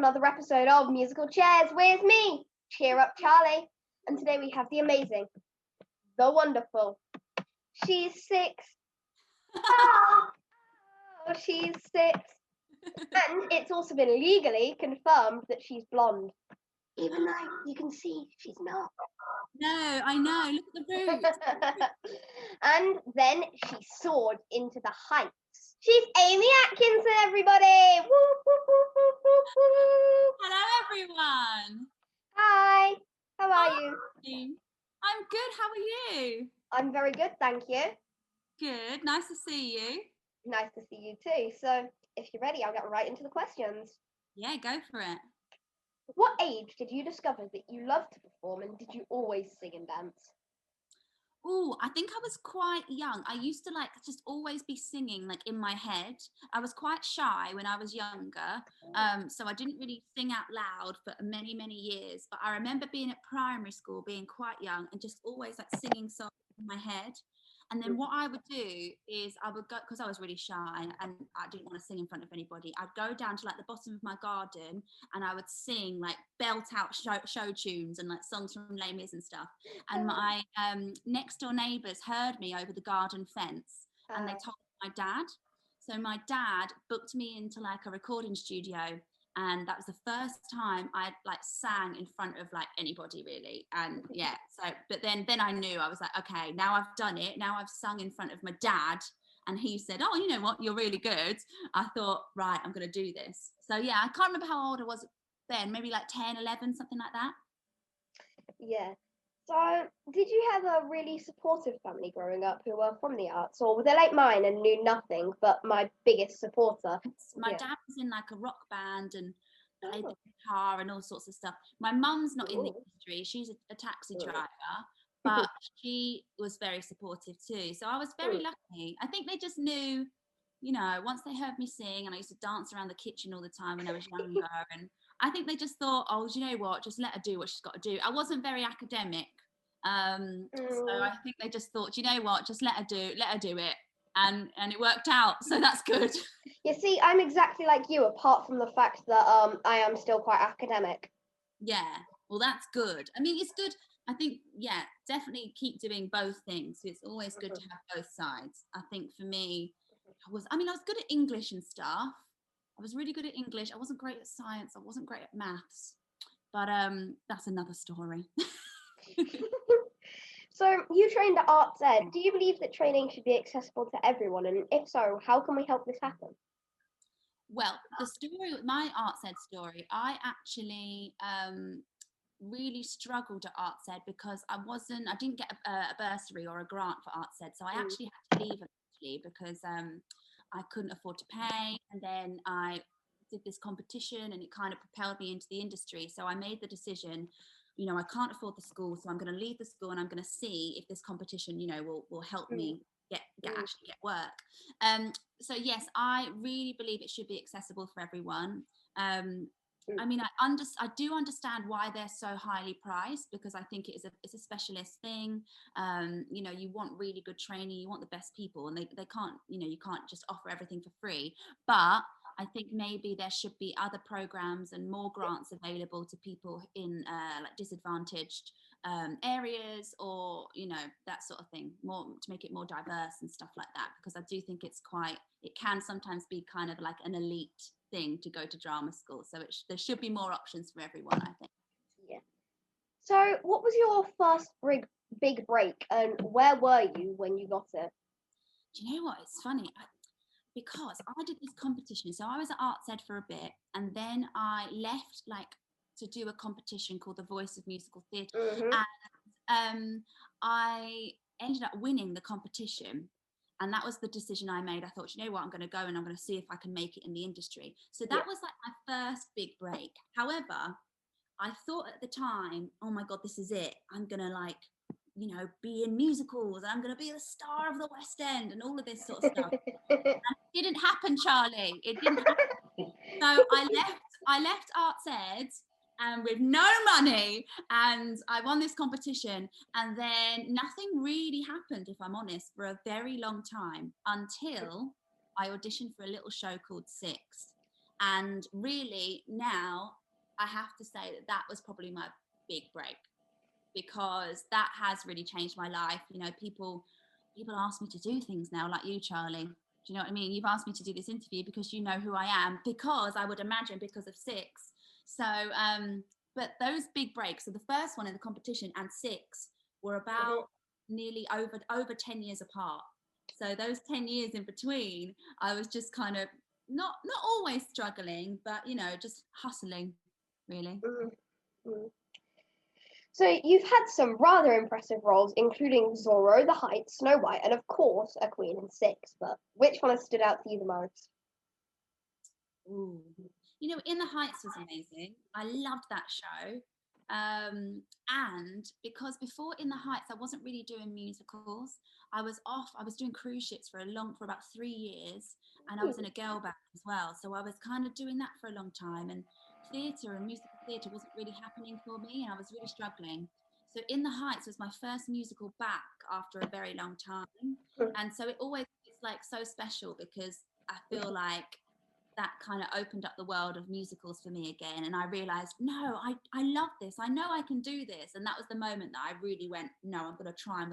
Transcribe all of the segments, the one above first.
another episode of Musical Chairs with me, Cheer Up Charlie. And today we have the amazing, the wonderful, she's 6. Oh, she's 6. And it's also been legally confirmed that she's blonde. Even though you can see she's not. No, I know. Look at the roots. And then she soared into the heights. She's Aimie Atkinson, everybody! Woo, woo, woo, woo, woo, woo. Hello, everyone. Hi. How are you? I'm good. How are you? I'm very good, thank you. Good. Nice to see you. Nice to see you too. So, if you're ready, I'll get right into the questions. Yeah, go for it. What age did you discover that you loved to perform, and did you always sing and dance? Oh, I think I was quite young. I used to just always be singing in my head. I was quite shy when I was younger, so I didn't really sing out loud for many, many years. But I remember being at primary school, being quite young, and just always singing songs in my head. And then what I would do is I would go, because I was really shy and I didn't want to sing in front of anybody, I'd go down to the bottom of my garden and I would sing belt out show tunes and songs from Les Mis and stuff. And my next door neighbours heard me over the garden fence and they told my dad. So my dad booked me into a recording studio. And that was the first time I sang in front of anybody really. And yeah, so but then I knew, I was okay, now I've done it. Now I've sung in front of my dad and he said, oh, you know what, you're really good. I thought, right, I'm going to do this. So yeah, I can't remember how old I was then, maybe 10, 11, something like that. Yeah. So, did you have a really supportive family growing up who were from the arts, or were they like mine and knew nothing but my biggest supporter? My dad was in a rock band and played the guitar and all sorts of stuff. My mum's not in the industry; she's a taxi driver, but she was very supportive too. So I was very lucky. I think they just knew, once they heard me sing, and I used to dance around the kitchen all the time when I was younger, and I think they just thought, oh, do you know what? Just let her do what she's got to do. I wasn't very academic. So I think they just thought, you know what, just let her do it, and it worked out, so that's good. You see, I'm exactly like you, apart from the fact that I am still quite academic. Yeah, well, that's good. I mean, it's good. I think, yeah, definitely keep doing both things. It's always good to have both sides. I think for me, I was good at English and stuff. I was really good at English. I wasn't great at science. I wasn't great at maths, but that's another story. So you trained at Arts Ed. Do you believe that training should be accessible to everyone? And if so, how can we help this happen? Well, the story, my Arts Ed story, I actually really struggled at Arts Ed because I didn't get a bursary or a grant for Arts Ed. So I actually had to leave eventually because I couldn't afford to pay. And then I did this competition and it kind of propelled me into the industry. So I made the decision, I can't afford the school, so I'm going to leave the school and I'm going to see if this competition, will help me actually get work. So yes, I really believe it should be accessible for everyone. I mean, I do understand why they're so highly priced, because I think it's a specialist thing. You want really good training, you want the best people, and they can't, you can't just offer everything for free. But I think maybe there should be other programs and more grants available to people in disadvantaged areas, or that sort of thing, more to make it more diverse and stuff like that, because I do think it can sometimes be kind of like an elite thing to go to drama school, so there should be more options for everyone, I think. Yeah. So what was your first big break, and where were you when you got it? Do you know what, it's funny, because I did this competition, so I was at Arts Ed for a bit, and then I left to do a competition called the Voice of Musical Theatre, and I ended up winning the competition. And that was the decision I made. I thought, you know what, I'm going to go and I'm going to see if I can make it in the industry. So that was my first big break. However, I thought at the time, oh my God, this is it. I'm going to be in musicals and I'm going to be the star of the West End and all of this sort of stuff. And it didn't happen, Charlie. It didn't happen. So I left Arts Ed and with no money, and I won this competition, and then nothing really happened, if I'm honest, for a very long time, until I auditioned for a little show called Six. And really now I have to say that that was probably my big break, because that has really changed my life. You know, people ask me to do things now, like you, Charlie. Do you know what I mean? You've asked me to do this interview because you know who I am, because I would imagine because of Six. So, but those big breaks, so the first one in the competition and Six were about nearly over 10 years apart. So those 10 years in between, I was just kind of not always struggling, but, you know, just hustling, really. Mm-hmm. So you've had some rather impressive roles, including Zorro, The Heights, Snow White, and of course, A Queen in Six. But which one has stood out to you the most? Ooh. You know, In the Heights was amazing. I loved that show. And because before In the Heights, I wasn't really doing musicals. I was doing cruise ships for about 3 years, and I was in a girl band as well. So I was kind of doing that for a long time, and theatre and musical theatre wasn't really happening for me, and I was really struggling. So In the Heights was my first musical back after a very long time. And so it's like so special, because I feel like that kind of opened up the world of musicals for me again. And I realized, no, I love this. I know I can do this. And that was the moment that I really went, no, I'm going to try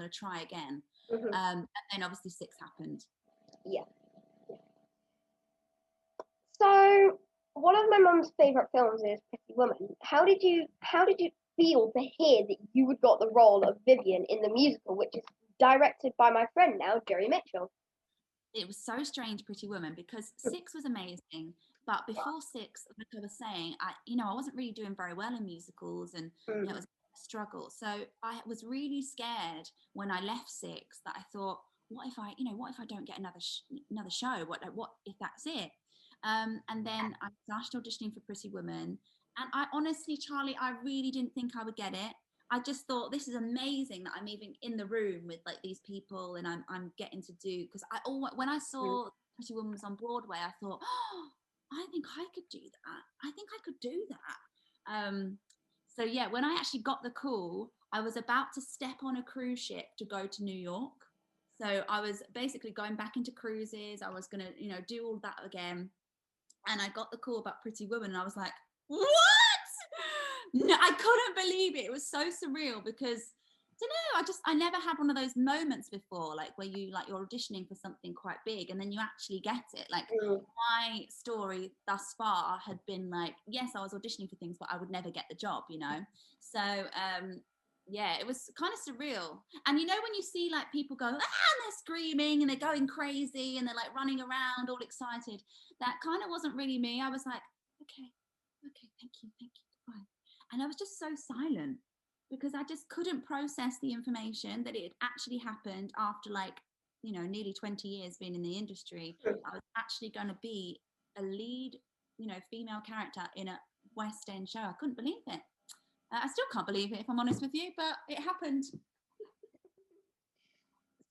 again. And then obviously Six happened. Yeah. So one of my mum's favourite films is Pretty Woman. How did you feel to hear that you had got the role of Vivian in the musical, which is directed by my friend now, Jerry Mitchell? It was so strange, Pretty Woman, because Six was amazing, but before Six, like I was saying, I wasn't really doing very well in musicals, and it was a struggle. So I was really scared when I left Six, that I thought, what if I don't get another show? What if that's it? And then I started auditioning for Pretty Woman, and I honestly, Charlie, I really didn't think I would get it. I just thought, this is amazing that I'm even in the room with like these people, and I'm getting to do, because when I saw Pretty Woman was on Broadway, I thought, oh, I think I could do that. I think I could do that. So yeah, when I actually got the call, I was about to step on a cruise ship to go to New York. So I was basically going back into cruises. I was going to, do all that again. And I got the call about Pretty Woman, and I was like, what? No, I couldn't believe it. It was so surreal, because I don't know, I never had one of those moments before, like where you're auditioning for something quite big and then you actually get it. Like my story thus far had been like, yes, I was auditioning for things, but I would never get the job, So yeah, it was kind of surreal. And when you see like people go, and they're screaming and they're going crazy and they're like running around all excited, that kind of wasn't really me. I was like, okay, thank you, bye. And I was just so silent, because I just couldn't process the information that it had actually happened after nearly 20 years being in the industry. I was actually going to be a lead, female character in a West End show. I couldn't believe it. I still can't believe it, if I'm honest with you, but it happened.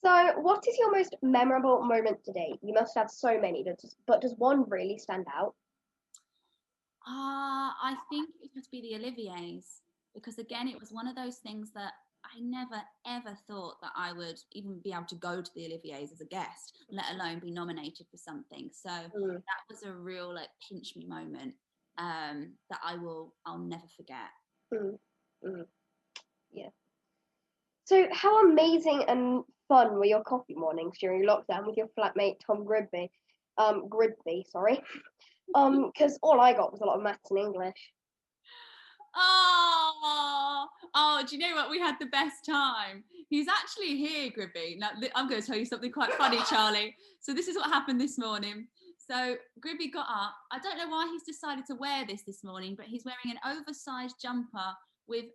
So what is your most memorable moment today? You must have so many, but does one really stand out? I think it would be the Oliviers, because again, it was one of those things that I never ever thought that I would even be able to go to the Oliviers as a guest, let alone be nominated for something. So that was a real pinch me moment that I'll never forget. Yeah. So how amazing and fun were your coffee mornings during lockdown with your flatmate Tom Gridby? Sorry. Because all I got was a lot of maths and English. Oh, do you know what? We had the best time. He's actually here, Gribby. Now, I'm going to tell you something quite funny, Charlie. So this is what happened this morning. So Gribby got up. I don't know why he's decided to wear this morning, but he's wearing an oversized jumper with,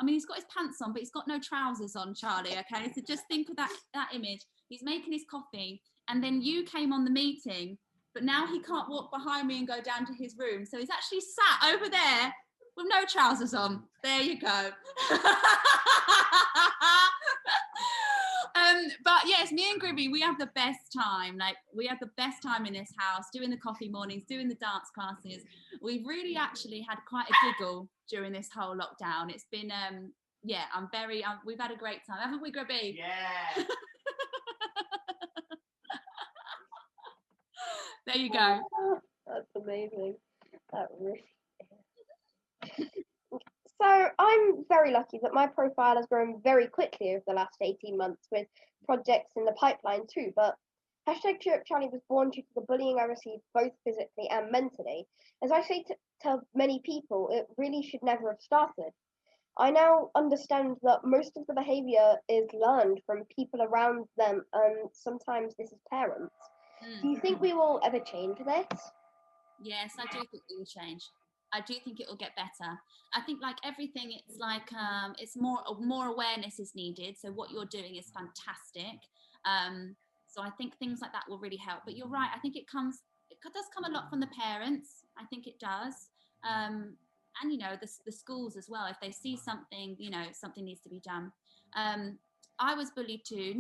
he's got his pants on, but he's got no trousers on, Charlie, okay? So just think of that image. He's making his coffee, and then you came on the meeting, but now he can't walk behind me and go down to his room. So he's actually sat over there with no trousers on. There you go. But yes, me and Gribby, we have the best time. We have the best time in this house, doing the coffee mornings, doing the dance classes. We've really actually had quite a giggle during this whole lockdown. It's been, we've had a great time, haven't we, Gribby? Yeah. There you go. That's amazing. That really is. So I'm very lucky that my profile has grown very quickly over the last 18 months with projects in the pipeline too, but Cheer Up Charlie was born due to the bullying I received both physically and mentally. As I say to many people, it really should never have started. I now understand that most of the behaviour is learned from people around them, and sometimes this is parents. Do you think we will ever change this? Yes, I do think it will change. I do think it will get better. I think, like everything, it's like it's more awareness is needed. So what you're doing is fantastic. So I think things like that will really help. But you're right. I think it does come a lot from the parents. I think it does. And you know, the schools as well. If they see something, you know, something needs to be done. I was bullied too.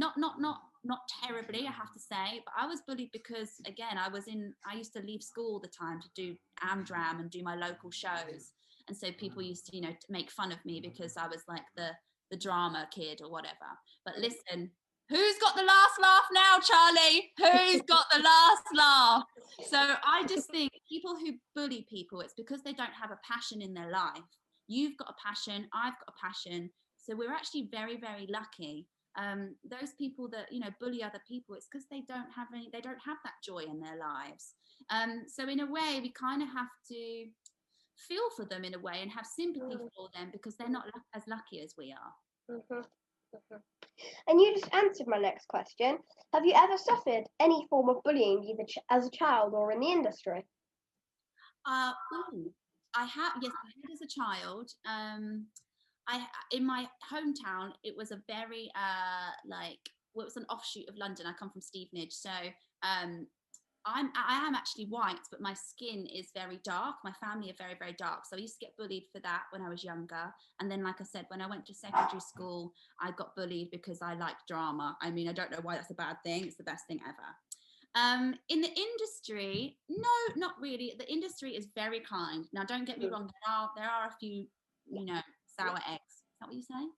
Not terribly, I have to say, but I was bullied because, again, I used to leave school all the time to do Amdram and do my local shows, and so people used to, you know, to make fun of me because I was like the drama kid or whatever. But listen, who's got the last laugh now, Charlie? Who's got the last laugh? So I just think people who bully people, it's because they don't have a passion in their life. You've got a passion, I've got a passion, so we're actually very, very lucky. Those people that, you know, bully other people, it's because they don't have that joy in their lives. So in a way, we kind of have to feel for them in a way and have sympathy for them because they're not as lucky as we are. And you just answered my next question. Have you ever suffered any form of bullying, either as a child or in the industry? I have. Yes, I had as a child. In my hometown, it was a very it was an offshoot of London. I come from Stevenage, so I am actually white, but my skin is very dark. My family are very, very dark, so I used to get bullied for that when I was younger. And then, like I said, when I went to secondary school, I got bullied because I liked drama. I mean, I don't know why that's a bad thing. It's the best thing ever. In the industry, no, not really. The industry is very kind. Now, don't get me wrong. There are a few, you know, sour eggs. Is that what you say?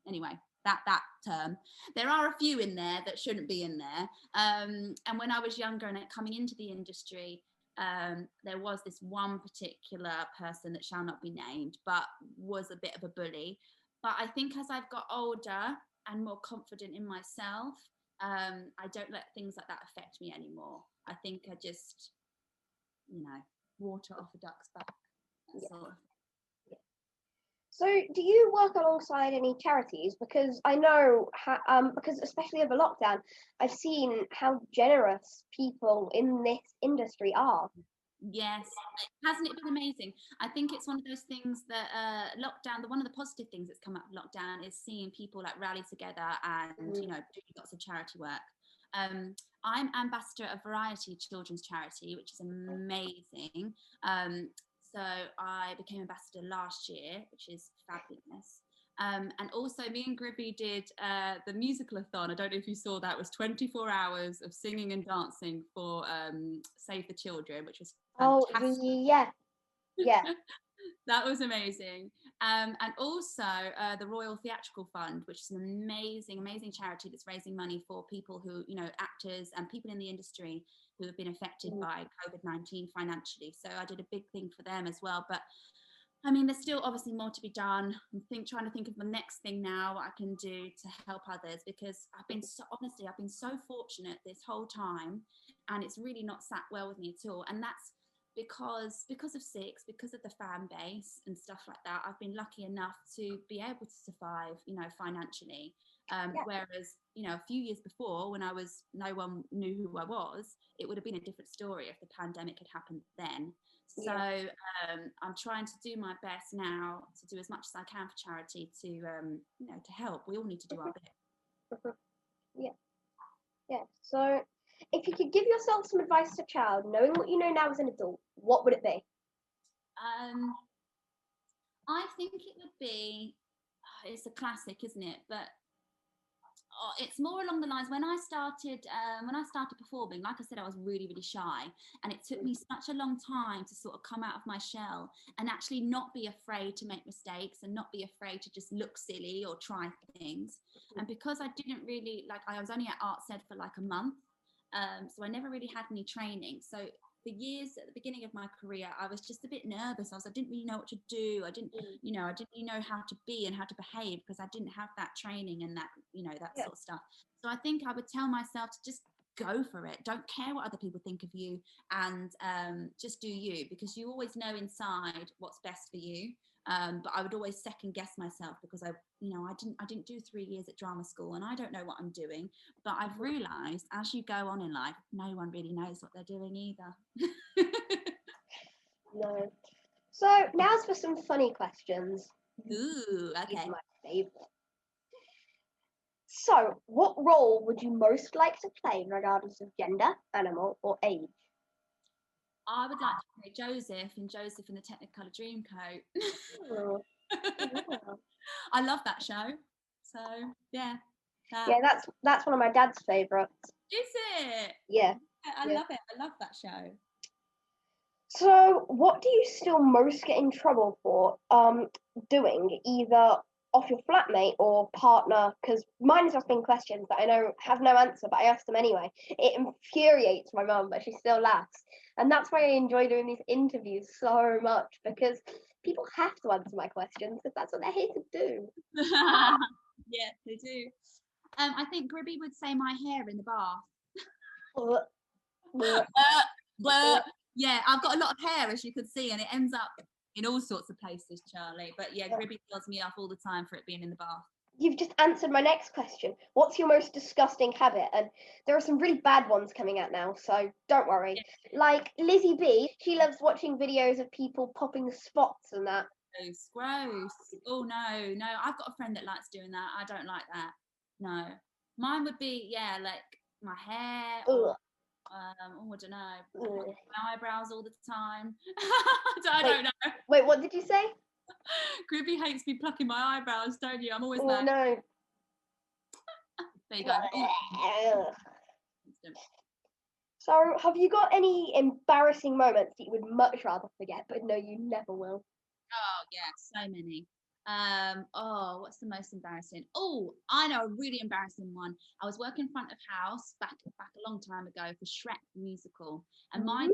Anyway, that term. There are a few in there that shouldn't be in there. And when I was younger and coming into the industry, there was this one particular person that shall not be named, but was a bit of a bully. But I think as I've got older and more confident in myself, I don't let things like that affect me anymore. I think I just, you know, water off a duck's back. That's all. So, do you work alongside any charities? Because I know, because especially over lockdown, I've seen how generous people in this industry are. Yes, hasn't it been amazing? I think it's one of those things that lockdown, one of the positive things that's come out of lockdown is seeing people like rally together and, you know, do lots of charity work. I'm ambassador of Variety Children's Charity, which is amazing. So I became ambassador last year, which is fabulous. And also me and Gribby did the musical-a-thon. I don't know if you saw that. It was 24 hours of singing and dancing for Save the Children, which was fantastic. Oh, yeah. That was amazing. And also the Royal Theatrical Fund, which is an amazing, amazing charity that's raising money for people who, you know, actors and people in the industry who have been affected by COVID-19 financially. So I did a big thing for them as well. But I mean, there's still obviously more to be done. I'm trying to think of the next thing now what I can do to help others, because I've been so fortunate this whole time, and it's really not sat well with me at all. And that's because of Six, because of the fan base and stuff like that. I've been lucky enough to be able to survive, you know, financially. Whereas, you know, a few years before, when no one knew who I was, it would have been a different story if the pandemic had happened then. So I'm trying to do my best now to do as much as I can for charity to, you know, to help. We all need to do our bit. Yeah. So, if you could give yourself some advice as a child, knowing what you know now as an adult, what would it be? I think it would be, it's a classic, isn't it? But it's more along the lines when I started performing. Like I said, I was really, really shy, and it took me such a long time to sort of come out of my shell and actually not be afraid to make mistakes and not be afraid to just look silly or try things. And because I didn't really I was only at Arts Ed for like a month, so I never really had any training. So for years at the beginning of my career, I was just a bit nervous. I didn't really know what to do. I didn't really know how to be and how to behave, because I didn't have that training and that, that sort of stuff. So I think I would tell myself to just go for it. Don't care what other people think of you, and just do you, because you always know inside what's best for you. But I would always second guess myself, because I didn't do 3 years at drama school, and I don't know what I'm doing. But I've realised as you go on in life, no one really knows what they're doing either. No. So now's for some funny questions. Ooh, okay. These are my favourite. So, what role would you most like to play, regardless of gender, animal, or age? I would like to play Joseph in Joseph and the Technicolor Dreamcoat. Oh, yeah. I love that show. So yeah. Yeah, that's one of my dad's favourites. Is it? Yeah. I love it. I love that show. So, what do you still most get in trouble for doing, either off your flatmate or partner? Because mine has just been questions that I know have no answer, but I asked them anyway. It infuriates my mum, but she still laughs. And that's why I enjoy doing these interviews so much, because people have to answer my questions, because that's what they're here to do. Yeah, they do. I think Gribby would say my hair in the bath. Yeah, I've got a lot of hair, as you could see, and it ends up in all sorts of places, Charlie. But yeah, Gribby tells me off all the time for it being in the bath. You've just answered my next question. What's your most disgusting habit? And there are some really bad ones coming out now, so don't worry. Yeah. Like Lizzie B, she loves watching videos of people popping spots and that. Gross. Oh no. I've got a friend that likes doing that. I don't like that. No. Mine would be, like my hair. Or, I don't know. My eyebrows all the time. I don't know. Wait, what did you say? Gribby hates me plucking my eyebrows, don't you? I'm always like, no. There you go. So, have you got any embarrassing moments that you would much rather forget, but no, you never will? Oh, yeah, so many. What's the most embarrassing? Oh, I know a really embarrassing one. I was working in front of house back a long time ago for Shrek the musical, and my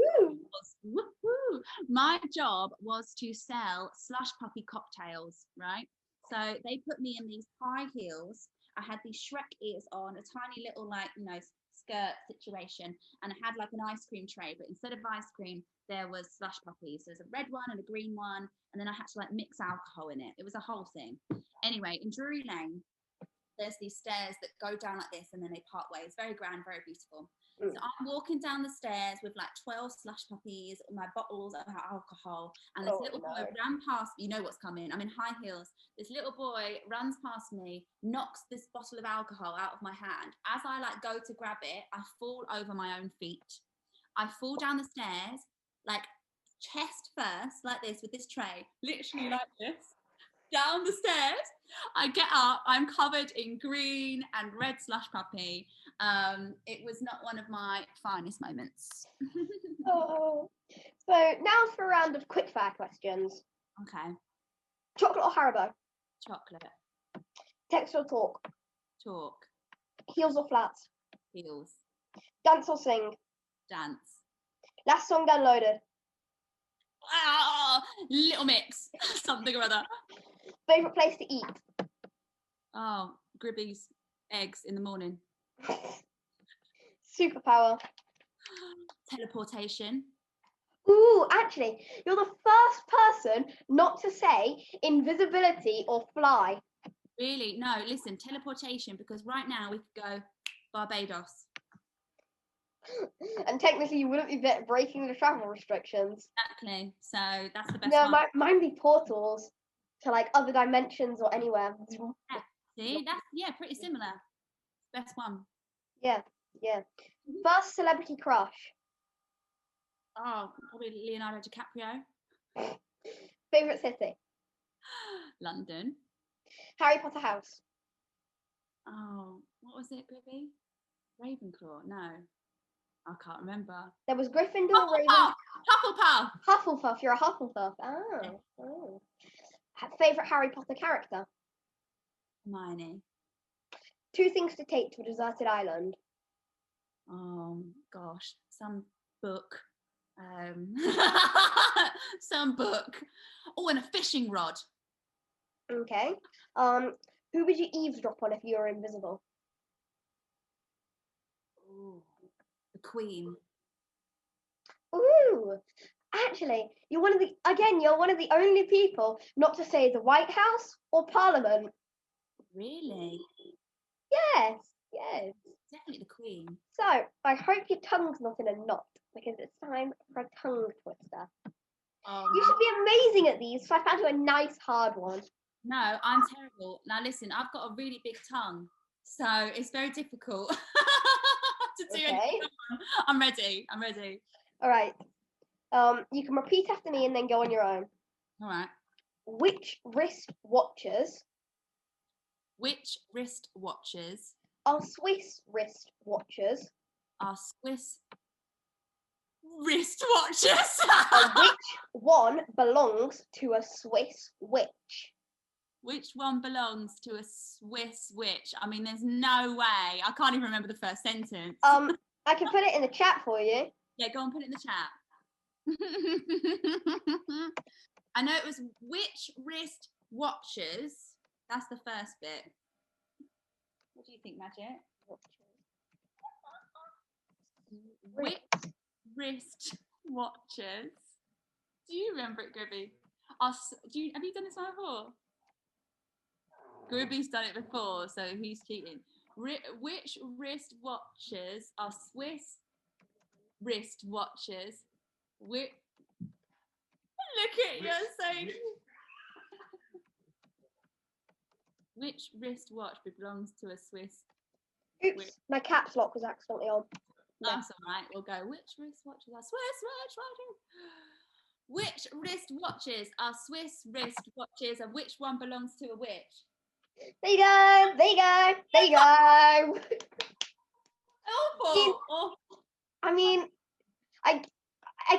job was to sell slush puppy cocktails, right? So they put me in these high heels. I had these Shrek ears on, a tiny little skirt situation, and I had like an ice cream tray, but instead of ice cream there was slush puppies. There's a red one and a green one, and then I had to mix alcohol in it. It was a whole thing. Anyway, in Drury Lane there's these stairs that go down like this and then they part ways. Very grand, very beautiful. So I'm walking down the stairs with 12 slush puppies, my bottles of alcohol, and this little boy ran past. You know what's coming. I'm in high heels. This little boy runs past me, knocks this bottle of alcohol out of my hand. As I go to grab it, I fall over my own feet. I fall down the stairs, chest first, like this, with this tray, literally like this, down the stairs. I get up, I'm covered in green and red slush puppy. It was not one of my finest moments. So now for a round of quickfire questions. Okay. Chocolate or Haribo? Chocolate. Text or talk? Talk. Heels or flats? Heels. Dance or sing? Dance. Last song downloaded? Little Mix. Something or other. Favourite place to eat? Oh, Gribby's eggs in the morning. Superpower? Teleportation. Ooh, actually, you're the first person not to say invisibility or fly. Really? No, listen, teleportation, because right now we could go Barbados. And technically you wouldn't be breaking the travel restrictions. Exactly. So that's the best one. No, mine be portals to other dimensions or anywhere. Yeah. See, that's pretty similar. Best one. Yeah. First celebrity crush? Oh, probably Leonardo DiCaprio. Favourite city? London. Harry Potter house? Oh, what was it, Gribby? Ravenclaw? No, I can't remember. There was Gryffindor, Hufflepuff. Hufflepuff. You're a Hufflepuff. Oh. Favourite Harry Potter character? Hermione. 2 things to take to a deserted island? Oh gosh, some book. Some book. Oh, and a fishing rod. Okay. Who would you eavesdrop on if you were invisible? Ooh, the Queen. Ooh. Actually, you're one of the only people not to say the White House or Parliament. Really? Yes, yes. Definitely the Queen. So, I hope your tongue's not in a knot, because it's time for a tongue twister. You should be amazing at these, so I found you a nice hard one. No, I'm terrible. Now listen, I've got a really big tongue, so it's very difficult to do anything. I'm ready. All right. You can repeat after me and then go on your own. All right. Which wristwatches are Swiss wristwatches? Are Swiss wristwatches? And which one belongs to a Swiss witch? Which one belongs to a Swiss witch? I mean, there's no way. I can't even remember the first sentence. I can put it in the chat for you. Yeah, go and put it in the chat. I know it was which wrist watches. That's the first bit. What do you think, Magic? Which wrist watches? Do you remember it, Gribby? Have you done this one before? Gribby's done it before, so he's cheating. Which wrist watches are Swiss wrist watches? Look at you saying. Which wristwatch belongs to a Swiss? Oops, my caps lock was accidentally on. That's all right. We'll go. Which wristwatches are Swiss wristwatches? Which wristwatches are Swiss wristwatches, and which one belongs to a witch? There you go. Awful. I mean, I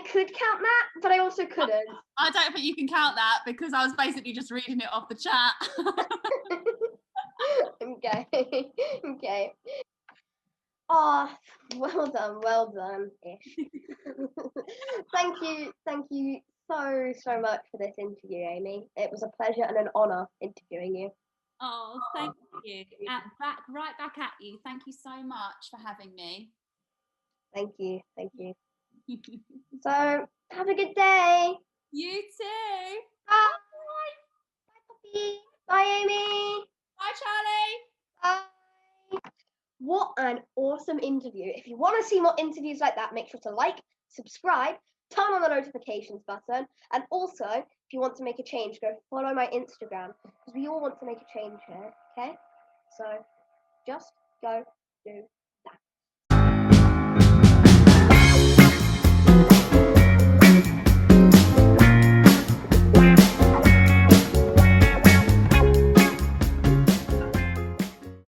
could count that, but I also couldn't. I don't think you can count that because I was basically just reading it off the chat. Okay. Oh, well done-ish. Thank you so much for this interview, Aimie. It was a pleasure and an honour interviewing you. Oh, thank you. Right back at you. Thank you so much for having me. Thank you. So, have a good day. You too. Bye. Bye, Poppy. Bye, Aimie. Bye, Charlie. Bye. What an awesome interview. If you want to see more interviews like that, make sure to like, subscribe, turn on the notifications button, and also, if you want to make a change, go follow my Instagram, because we all want to make a change here, okay? So, just go do